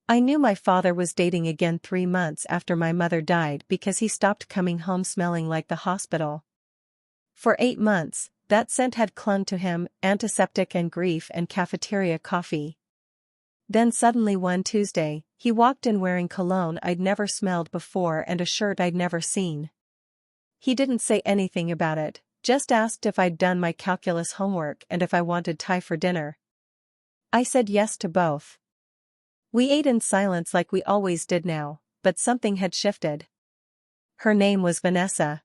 I knew my father was dating again 3 months after my mother died because he stopped coming home smelling like the hospital. For 8 months, that scent had clung to him, antiseptic and grief and cafeteria coffee. Then suddenly one Tuesday, he walked in wearing cologne I'd never smelled before and a shirt I'd never seen. He didn't say anything about it, just asked if I'd done my calculus homework and if I wanted Thai for dinner. I said yes to both. We ate in silence like we always did now, but something had shifted. Her name was Vanessa.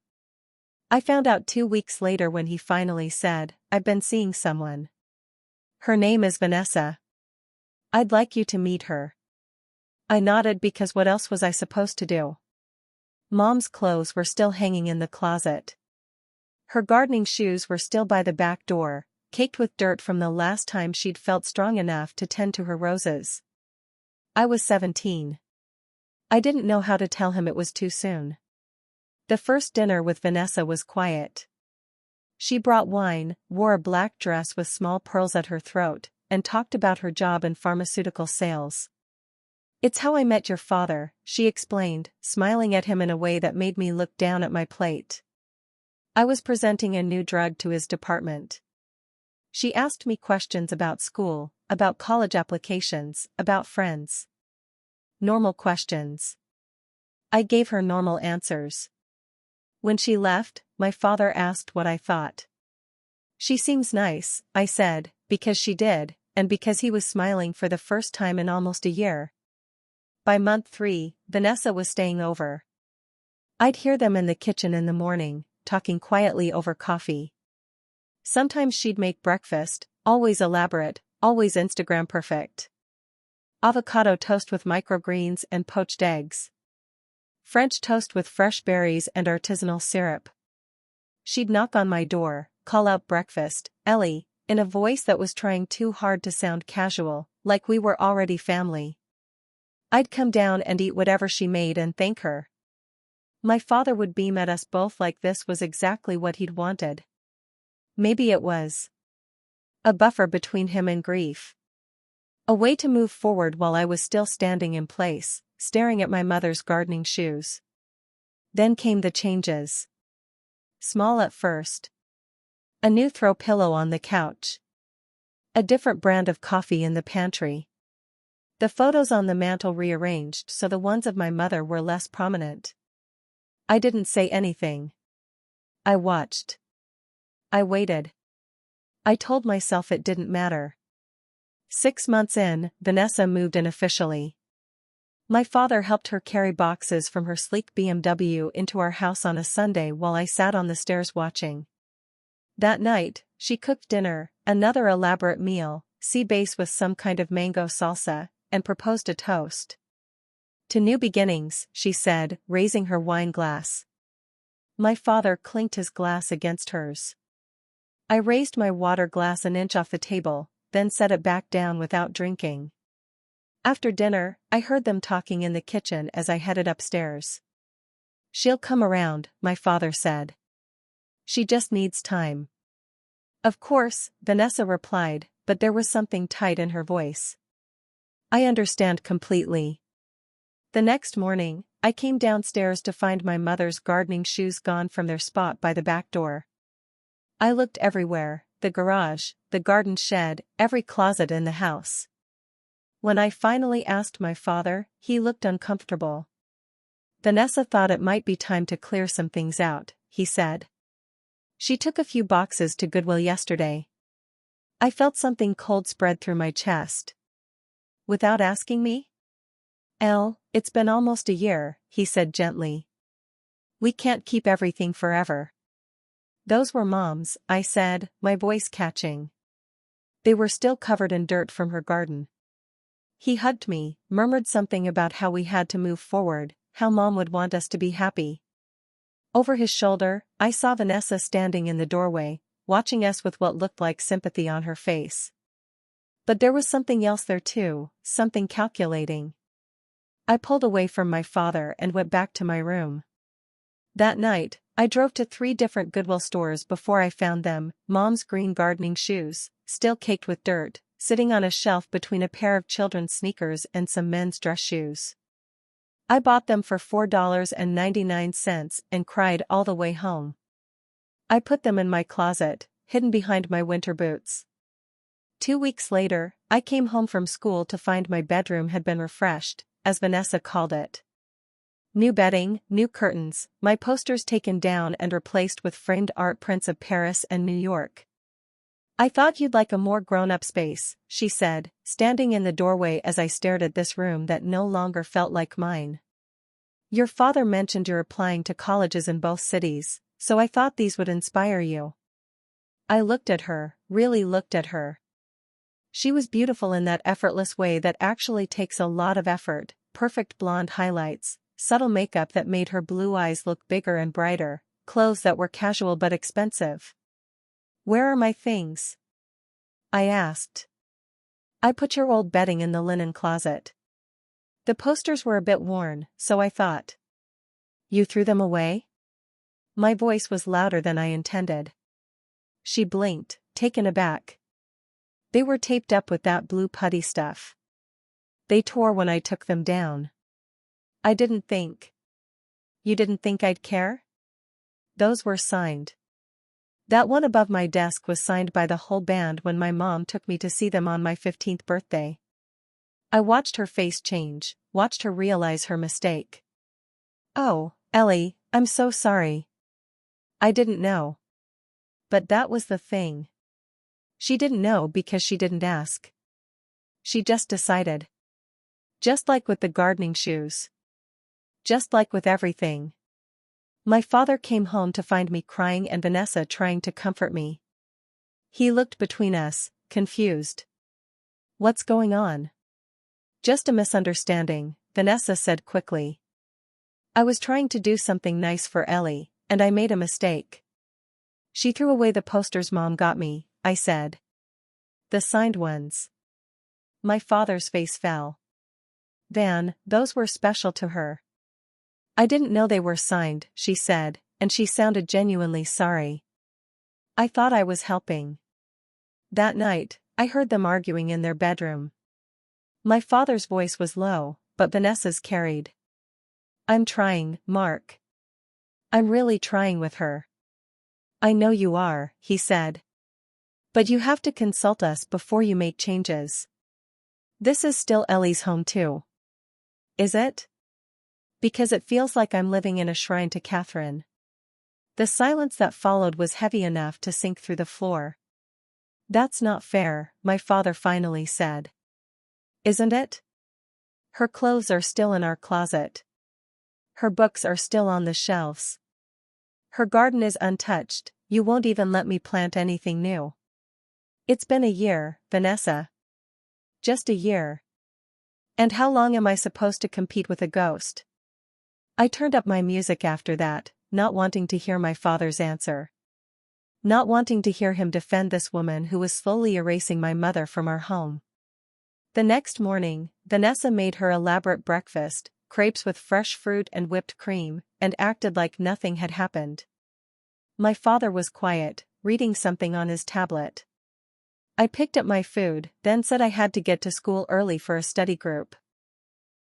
I found out 2 weeks later when he finally said, "I've been seeing someone. Her name is Vanessa. I'd like you to meet her." I nodded because what else was I supposed to do? Mom's clothes were still hanging in the closet. Her gardening shoes were still by the back door, caked with dirt from the last time she'd felt strong enough to tend to her roses. I was 17. I didn't know how to tell him it was too soon. The first dinner with Vanessa was quiet. She brought wine, wore a black dress with small pearls at her throat, and talked about her job in pharmaceutical sales. "It's how I met your father," she explained, smiling at him in a way that made me look down at my plate. I was presenting a new drug to his department. She asked me questions about school, about college applications, about friends. Normal questions. I gave her normal answers. When she left, my father asked what I thought. "She seems nice," I said, because she did, and because he was smiling for the first time in almost a year. By month 3, Vanessa was staying over. I'd hear them in the kitchen in the morning, talking quietly over coffee. Sometimes she'd make breakfast, always elaborate, always Instagram perfect. Avocado toast with microgreens and poached eggs. French toast with fresh berries and artisanal syrup. She'd knock on my door, call out breakfast, "Ellie," in a voice that was trying too hard to sound casual, like we were already family. I'd come down and eat whatever she made and thank her. My father would beam at us both like this was exactly what he'd wanted. Maybe it was a buffer between him and grief. A way to move forward while I was still standing in place, staring at my mother's gardening shoes. Then came the changes. Small at first. A new throw pillow on the couch. A different brand of coffee in the pantry. The photos on the mantel rearranged so the ones of my mother were less prominent. I didn't say anything. I watched. I waited. I told myself it didn't matter. 6 months in, Vanessa moved in officially. My father helped her carry boxes from her sleek BMW into our house on a Sunday while I sat on the stairs watching. That night, she cooked dinner, another elaborate meal, sea bass with some kind of mango salsa, and proposed a toast. "To new beginnings," she said, raising her wine glass. My father clinked his glass against hers. I raised my water glass an inch off the table, then set it back down without drinking. After dinner, I heard them talking in the kitchen as I headed upstairs. "She'll come around," my father said. "She just needs time." Of course, Vanessa replied, but there was something tight in her voice. I understand completely. The next morning, I came downstairs to find my mother's gardening shoes gone from their spot by the back door. I looked everywhere, the garage, the garden shed, every closet in the house. When I finally asked my father, he looked uncomfortable. "Vanessa thought it might be time to clear some things out," he said. "She took a few boxes to Goodwill yesterday." I felt something cold spread through my chest. "Without asking me?" It's been almost a year," he said gently. "We can't keep everything forever." "Those were Mom's," I said, my voice catching. They were still covered in dirt from her garden. He hugged me, murmured something about how we had to move forward, how Mom would want us to be happy. Over his shoulder, I saw Vanessa standing in the doorway, watching us with what looked like sympathy on her face. But there was something else there too, something calculating. I pulled away from my father and went back to my room. That night, I drove to 3 different Goodwill stores before I found them: Mom's green gardening shoes, still caked with dirt, sitting on a shelf between a pair of children's sneakers and some men's dress shoes. I bought them for $4.99 and cried all the way home. I put them in my closet, hidden behind my winter boots. 2 weeks later, I came home from school to find my bedroom had been refreshed, as Vanessa called it. New bedding, new curtains, my posters taken down and replaced with framed art prints of Paris and New York. "I thought you'd like a more grown-up space," she said, standing in the doorway as I stared at this room that no longer felt like mine. "Your father mentioned you're applying to colleges in both cities, so I thought these would inspire you." I looked at her, really looked at her. She was beautiful in that effortless way that actually takes a lot of effort, perfect blonde highlights, subtle makeup that made her blue eyes look bigger and brighter, clothes that were casual but expensive. "Where are my things?" I asked. "I put your old bedding in the linen closet. The posters were a bit worn, so I thought." "You threw them away?" My voice was louder than I intended. She blinked, taken aback. "They were taped up with that blue putty stuff. They tore when I took them down." "I didn't think." "You didn't think I'd care?" "Those were signed. That one above my desk was signed by the whole band when my mom took me to see them on my 15th birthday. I watched her face change, watched her realize her mistake. "Oh, Ellie, I'm so sorry. I didn't know." But that was the thing. She didn't know because she didn't ask. She just decided. Just like with the gardening shoes. Just like with everything. My father came home to find me crying and Vanessa trying to comfort me. He looked between us, confused. "What's going on?" "Just a misunderstanding," Vanessa said quickly. "I was trying to do something nice for Ellie, and I made a mistake." "She threw away the posters Mom got me," I said. "The signed ones." My father's face fell. "Van, those were special to her." "I didn't know they were signed," she said, and she sounded genuinely sorry. I thought I was helping. That night, I heard them arguing in their bedroom. My father's voice was low, but Vanessa's carried. "I'm trying, Mark. I'm really trying with her." "I know you are," he said. "But you have to consult us before you make changes. This is still Ellie's home too." "Is it?" "Because it feels like I'm living in a shrine to Catherine." The silence that followed was heavy enough to sink through the floor. "That's not fair," my father finally said. "Isn't it? Her clothes are still in our closet. Her books are still on the shelves. Her garden is untouched, you won't even let me plant anything new." "It's been a year, Vanessa. Just a year. And how long am I supposed to compete with a ghost?" I turned up my music after that, not wanting to hear my father's answer. Not wanting to hear him defend this woman who was slowly erasing my mother from our home. The next morning, Vanessa made her elaborate breakfast, crepes with fresh fruit and whipped cream, and acted like nothing had happened. My father was quiet, reading something on his tablet. I picked up my food, then said I had to get to school early for a study group.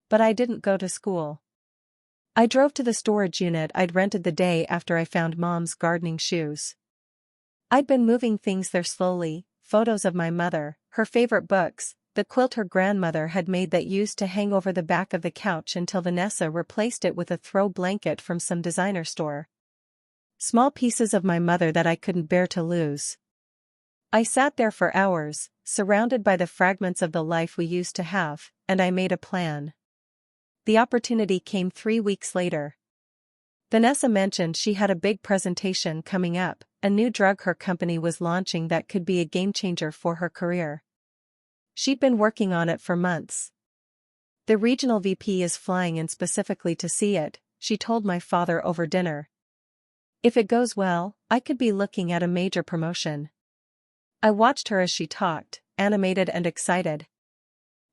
But I didn't go to school. I drove to the storage unit I'd rented the day after I found Mom's gardening shoes. I'd been moving things there slowly, photos of my mother, her favorite books, the quilt her grandmother had made that used to hang over the back of the couch until Vanessa replaced it with a throw blanket from some designer store. Small pieces of my mother that I couldn't bear to lose. I sat there for hours, surrounded by the fragments of the life we used to have, and I made a plan. The opportunity came 3 weeks later. Vanessa mentioned she had a big presentation coming up, a new drug her company was launching that could be a game-changer for her career. She'd been working on it for months. "The regional VP is flying in specifically to see it," she told my father over dinner. "If it goes well, I could be looking at a major promotion." I watched her as she talked, animated and excited.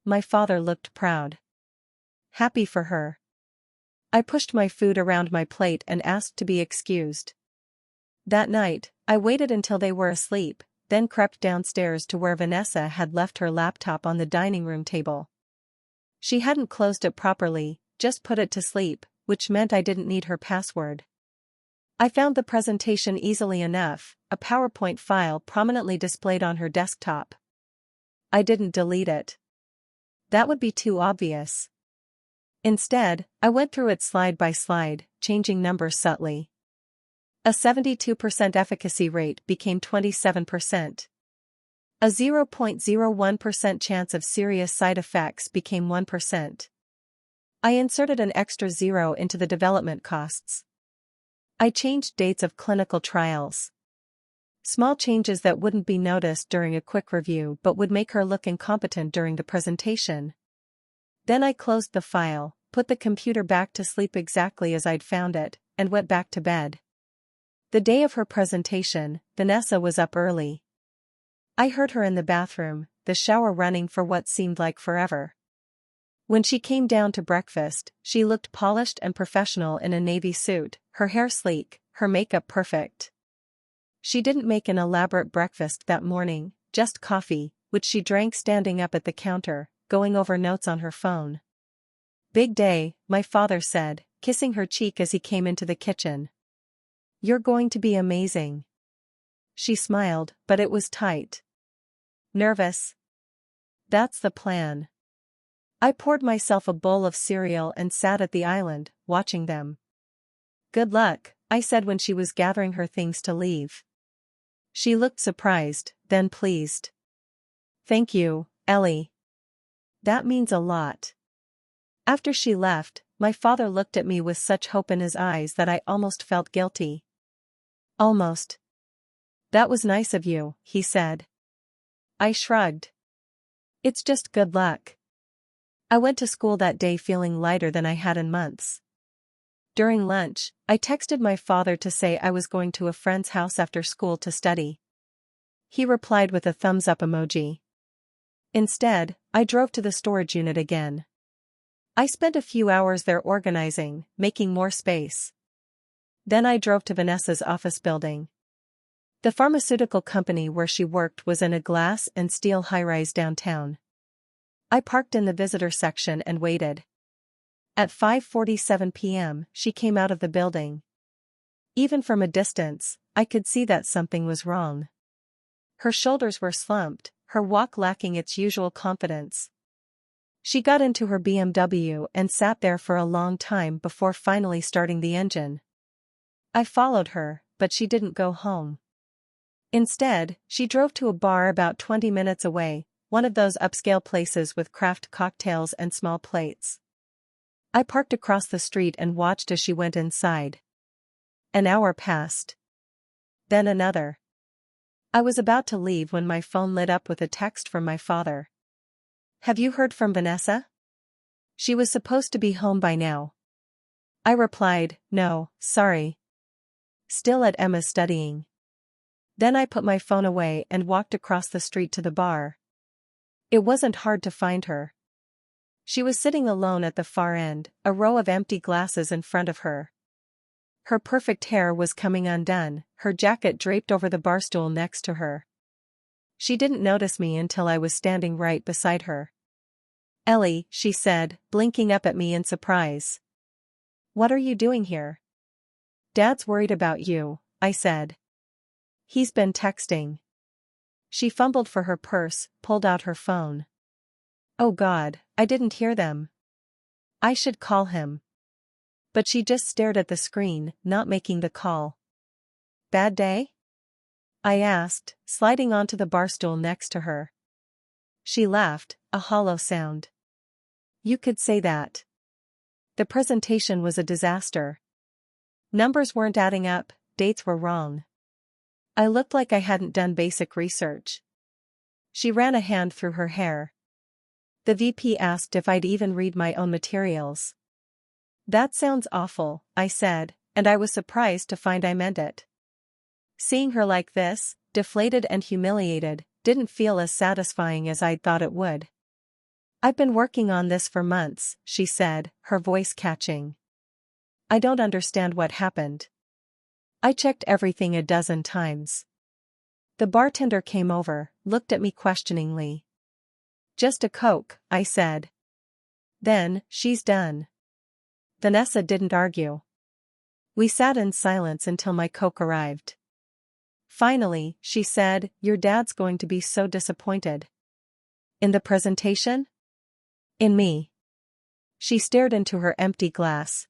My father looked proud. Happy for her. I pushed my food around my plate and asked to be excused. That night, I waited until they were asleep, then crept downstairs to where Vanessa had left her laptop on the dining room table. She hadn't closed it properly, just put it to sleep, which meant I didn't need her password. I found the presentation easily enough, a PowerPoint file prominently displayed on her desktop. I didn't delete it. That would be too obvious. Instead, I went through it slide by slide, changing numbers subtly. A 72% efficacy rate became 27%. A 0.01% chance of serious side effects became 1%. I inserted an extra zero into the development costs. I changed dates of clinical trials. Small changes that wouldn't be noticed during a quick review but would make her look incompetent during the presentation. Then I closed the file, put the computer back to sleep exactly as I'd found it, and went back to bed. The day of her presentation, Vanessa was up early. I heard her in the bathroom, the shower running for what seemed like forever. When she came down to breakfast, she looked polished and professional in a navy suit, her hair sleek, her makeup perfect. She didn't make an elaborate breakfast that morning, just coffee, which she drank standing up at the counter, going over notes on her phone. "Big day," my father said, kissing her cheek as he came into the kitchen. "You're going to be amazing." She smiled, but it was tight. "Nervous?" "That's the plan." I poured myself a bowl of cereal and sat at the island, watching them. "Good luck," I said when she was gathering her things to leave. She looked surprised, then pleased. "Thank you, Ellie. That means a lot." After she left, my father looked at me with such hope in his eyes that I almost felt guilty. "Almost. That was nice of you," he said. I shrugged. "It's just good luck." I went to school that day feeling lighter than I had in months. During lunch, I texted my father to say I was going to a friend's house after school to study. He replied with a thumbs-up emoji. Instead, I drove to the storage unit again. I spent a few hours there organizing, making more space. Then I drove to Vanessa's office building. The pharmaceutical company where she worked was in a glass and steel high-rise downtown. I parked in the visitor section and waited. At 5:47 p.m., she came out of the building. Even from a distance, I could see that something was wrong. Her shoulders were slumped, her walk lacking its usual confidence. She got into her BMW and sat there for a long time before finally starting the engine. I followed her, but she didn't go home. Instead, she drove to a bar about 20 minutes away, one of those upscale places with craft cocktails and small plates. I parked across the street and watched as she went inside. An hour passed. Then another. I was about to leave when my phone lit up with a text from my father. "Have you heard from Vanessa? She was supposed to be home by now." I replied, "No, sorry. Still at Emma's studying." Then I put my phone away and walked across the street to the bar. It wasn't hard to find her. She was sitting alone at the far end, a row of empty glasses in front of her. Her perfect hair was coming undone, her jacket draped over the bar stool next to her. She didn't notice me until I was standing right beside her. "Ellie," she said, blinking up at me in surprise. "What are you doing here?" "Dad's worried about you," I said. "He's been texting." She fumbled for her purse, pulled out her phone. "Oh God, I didn't hear them. I should call him." But she just stared at the screen, not making the call. "Bad day?" I asked, sliding onto the bar stool next to her. She laughed, a hollow sound. "You could say that. The presentation was a disaster. Numbers weren't adding up, dates were wrong. I looked like I hadn't done basic research." She ran a hand through her hair. "The VP asked if I'd even read my own materials." "That sounds awful," I said, and I was surprised to find I meant it. Seeing her like this, deflated and humiliated, didn't feel as satisfying as I'd thought it would. "I've been working on this for months," she said, her voice catching. "I don't understand what happened. I checked everything a dozen times. The bartender came over, looked at me questioningly. Just a Coke, I said. Then, she's done. Vanessa didn't argue. We sat in silence until my Coke arrived. Finally, she said, your dad's going to be so disappointed. In the presentation? In me. She stared into her empty glass.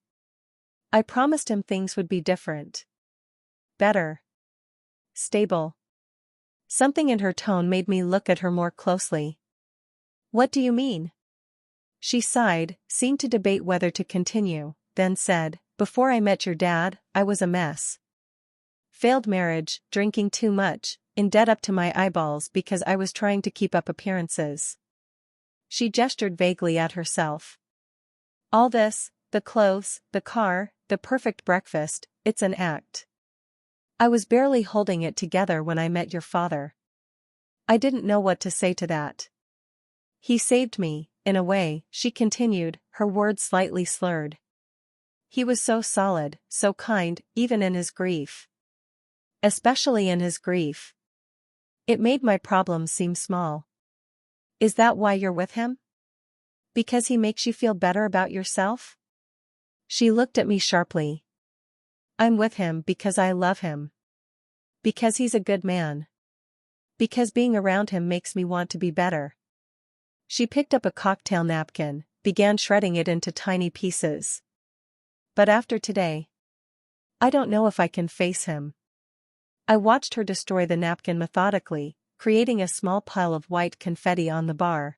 I promised him things would be different. Better. Stable. Something in her tone made me look at her more closely. What do you mean? She sighed, seemed to debate whether to continue, then said, before I met your dad, I was a mess. Failed marriage, drinking too much, in debt up to my eyeballs because I was trying to keep up appearances. She gestured vaguely at herself. All this, the clothes, the car, the perfect breakfast, it's an act. I was barely holding it together when I met your father. I didn't know what to say to that. He saved me, in a way, she continued, her words slightly slurred. He was so solid, so kind, even in his grief. Especially in his grief. It made my problems seem small. Is that why you're with him? Because he makes you feel better about yourself? She looked at me sharply. I'm with him because I love him. Because he's a good man. Because being around him makes me want to be better. She picked up a cocktail napkin, began shredding it into tiny pieces. But after today, I don't know if I can face him. I watched her destroy the napkin methodically, creating a small pile of white confetti on the bar.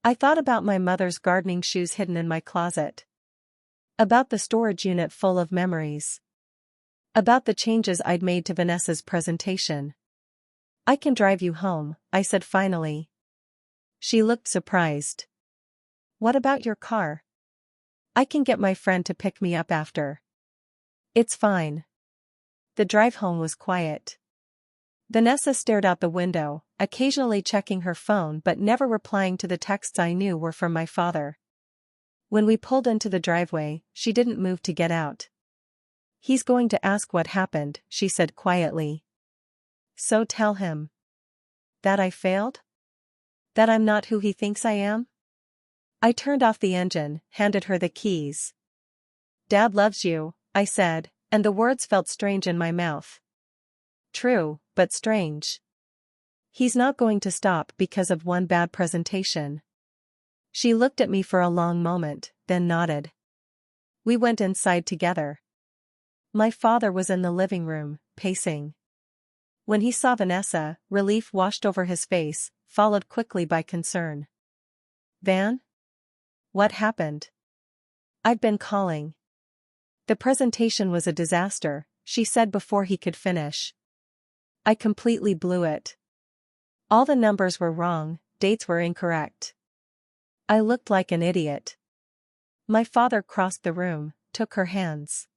I thought about my mother's gardening shoes hidden in my closet. About the storage unit full of memories. About the changes I'd made to Vanessa's presentation. I can drive you home, I said finally. She looked surprised. What about your car? I can get my friend to pick me up after. It's fine. The drive home was quiet. Vanessa stared out the window, occasionally checking her phone but never replying to the texts I knew were from my father. When we pulled into the driveway, she didn't move to get out. He's going to ask what happened, she said quietly. So tell him. That I failed? That I'm not who he thinks I am? I turned off the engine, handed her the keys. Dad loves you, I said, and the words felt strange in my mouth. True, but strange. He's not going to stop because of one bad presentation. She looked at me for a long moment, then nodded. We went inside together. My father was in the living room, pacing. When he saw Vanessa, relief washed over his face, followed quickly by concern. Van? What happened? I've been calling. The presentation was a disaster, she said before he could finish. I completely blew it. All the numbers were wrong, dates were incorrect. I looked like an idiot. My father crossed the room, took her hands.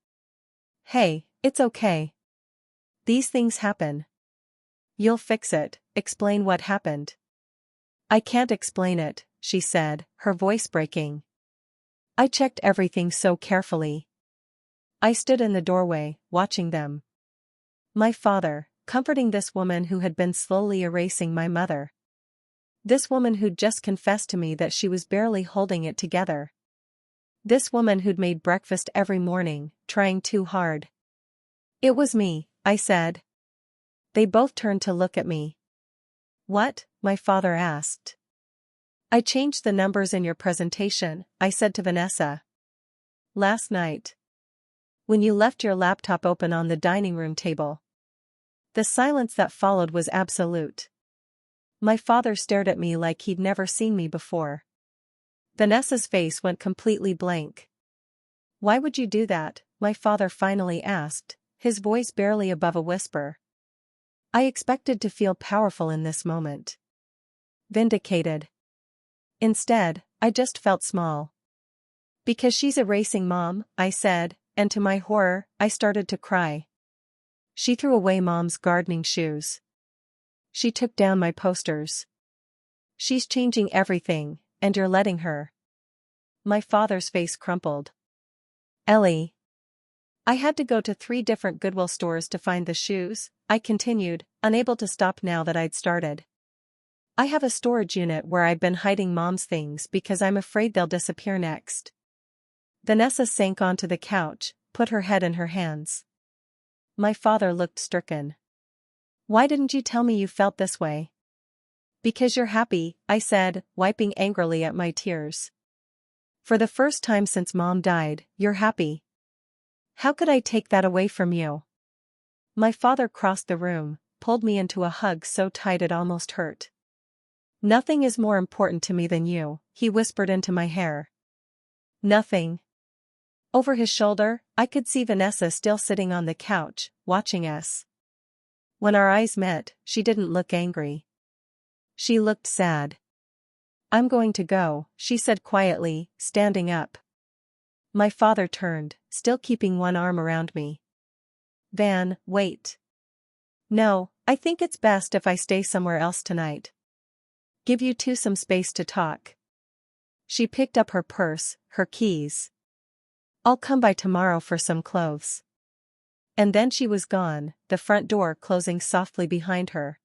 Hey, it's okay. These things happen. You'll fix it, explain what happened. I can't explain it, she said, her voice breaking. I checked everything so carefully. I stood in the doorway, watching them. My father, comforting this woman who had been slowly erasing my mother. This woman who'd just confessed to me that she was barely holding it together. This woman who'd made breakfast every morning, trying too hard. It was me, I said. They both turned to look at me. What? My father asked. I changed the numbers in your presentation, I said to Vanessa. Last night. When you left your laptop open on the dining room table. The silence that followed was absolute. My father stared at me like he'd never seen me before. Vanessa's face went completely blank. Why would you do that? My father finally asked, his voice barely above a whisper. I expected to feel powerful in this moment. Vindicated. Instead, I just felt small. Because she's erasing Mom, I said, and to my horror, I started to cry. She threw away Mom's gardening shoes. She took down my posters. She's changing everything, and you're letting her. My father's face crumpled. Ellie. I had to go to 3 different Goodwill stores to find the shoes, I continued, unable to stop now that I'd started. I have a storage unit where I've been hiding Mom's things because I'm afraid they'll disappear next. Vanessa sank onto the couch, put her head in her hands. My father looked stricken. Why didn't you tell me you felt this way? Because you're happy, I said, wiping angrily at my tears. For the first time since Mom died, you're happy. How could I take that away from you? My father crossed the room, pulled me into a hug so tight it almost hurt. Nothing is more important to me than you, he whispered into my hair. Nothing. Over his shoulder, I could see Vanessa still sitting on the couch, watching us. When our eyes met, she didn't look angry. She looked sad. I'm going to go, she said quietly, standing up. My father turned, still keeping one arm around me. Van, wait. No, I think it's best if I stay somewhere else tonight. Give you two some space to talk. She picked up her purse, her keys. I'll come by tomorrow for some clothes. And then she was gone, the front door closing softly behind her.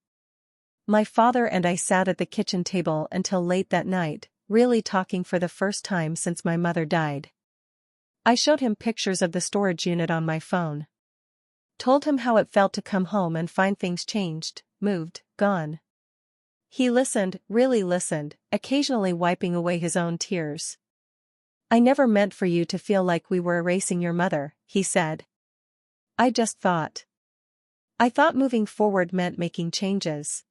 My father and I sat at the kitchen table until late that night, really talking for the first time since my mother died. I showed him pictures of the storage unit on my phone. Told him how it felt to come home and find things changed, moved, gone. He listened, really listened, occasionally wiping away his own tears. I never meant for you to feel like we were erasing your mother, he said. I just thought. I thought moving forward meant making changes.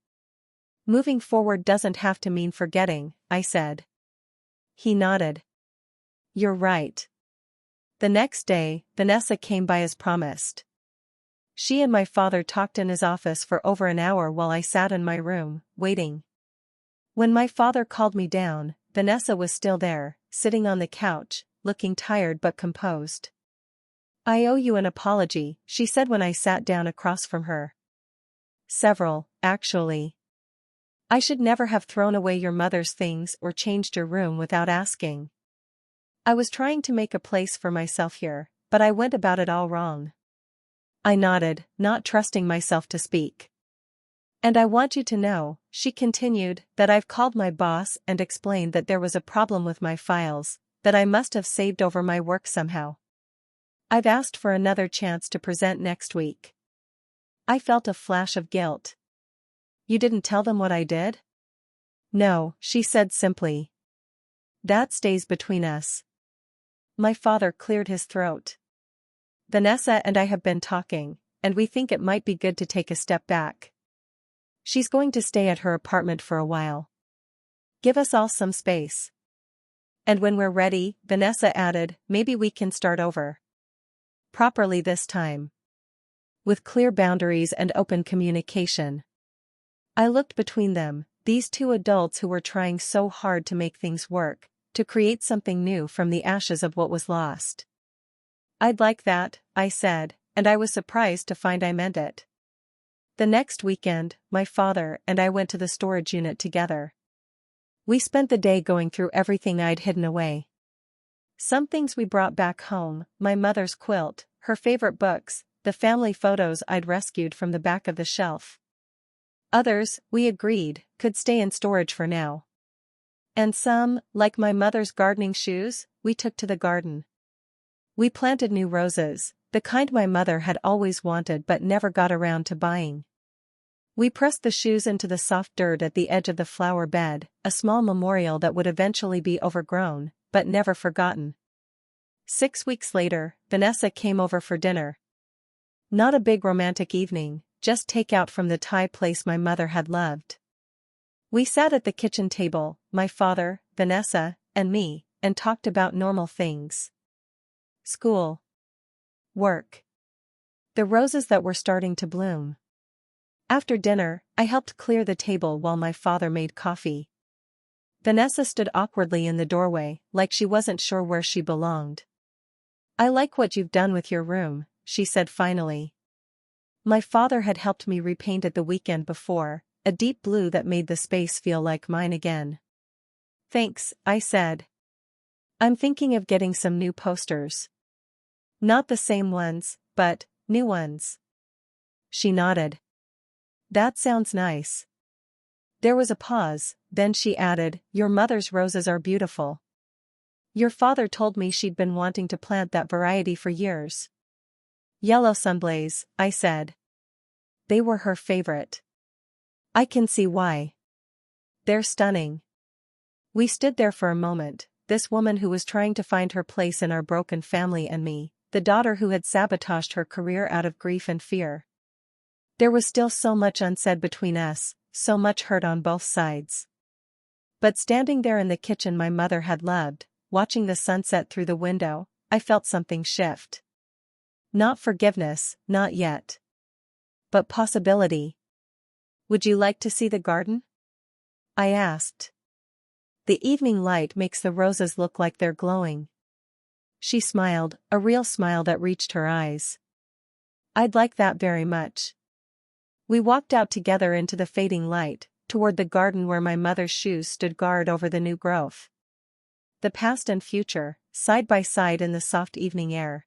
Moving forward doesn't have to mean forgetting, I said. He nodded. You're right. The next day, Vanessa came by as promised. She and my father talked in his office for over an hour while I sat in my room, waiting. When my father called me down, Vanessa was still there, sitting on the couch, looking tired but composed. I owe you an apology, she said when I sat down across from her. Several, actually. I should never have thrown away your mother's things or changed your room without asking. I was trying to make a place for myself here, but I went about it all wrong. I nodded, not trusting myself to speak. And I want you to know, she continued, that I've called my boss and explained that there was a problem with my files, that I must have saved over my work somehow. I've asked for another chance to present next week. I felt a flash of guilt. You didn't tell them what I did? No, she said simply. That stays between us. My father cleared his throat. Vanessa and I have been talking, and we think it might be good to take a step back. She's going to stay at her apartment for a while. Give us all some space. And when we're ready, Vanessa added, maybe we can start over. Properly this time. With clear boundaries and open communication. I looked between them, these two adults who were trying so hard to make things work, to create something new from the ashes of what was lost. I'd like that, I said, and I was surprised to find I meant it. The next weekend, my father and I went to the storage unit together. We spent the day going through everything I'd hidden away. Some things we brought back home, my mother's quilt, her favorite books, the family photos I'd rescued from the back of the shelf. Others, we agreed, could stay in storage for now. And some, like my mother's gardening shoes, we took to the garden. We planted new roses, the kind my mother had always wanted but never got around to buying. We pressed the shoes into the soft dirt at the edge of the flower bed, a small memorial that would eventually be overgrown, but never forgotten. 6 weeks later, Vanessa came over for dinner. Not a big romantic evening, just takeout from the Thai place my mother had loved. We sat at the kitchen table, my father, Vanessa, and me, and talked about normal things. School. Work. The roses that were starting to bloom. After dinner, I helped clear the table while my father made coffee. Vanessa stood awkwardly in the doorway, like she wasn't sure where she belonged. I like what you've done with your room, she said finally. My father had helped me repaint it the weekend before, a deep blue that made the space feel like mine again. Thanks, I said. I'm thinking of getting some new posters. Not the same ones, but new ones. She nodded. That sounds nice. There was a pause, then she added, your mother's roses are beautiful. Your father told me she'd been wanting to plant that variety for years. Yellow sunblaze, I said. They were her favorite. I can see why. They're stunning. We stood there for a moment, this woman who was trying to find her place in our broken family and me, the daughter who had sabotaged her career out of grief and fear. There was still so much unsaid between us, so much hurt on both sides. But standing there in the kitchen my mother had loved, watching the sunset through the window, I felt something shift. Not forgiveness, not yet. But possibility. Would you like to see the garden? I asked. The evening light makes the roses look like they're glowing. She smiled, a real smile that reached her eyes. I'd like that very much. We walked out together into the fading light, toward the garden where my mother's shoes stood guard over the new growth. The past and future, side by side in the soft evening air.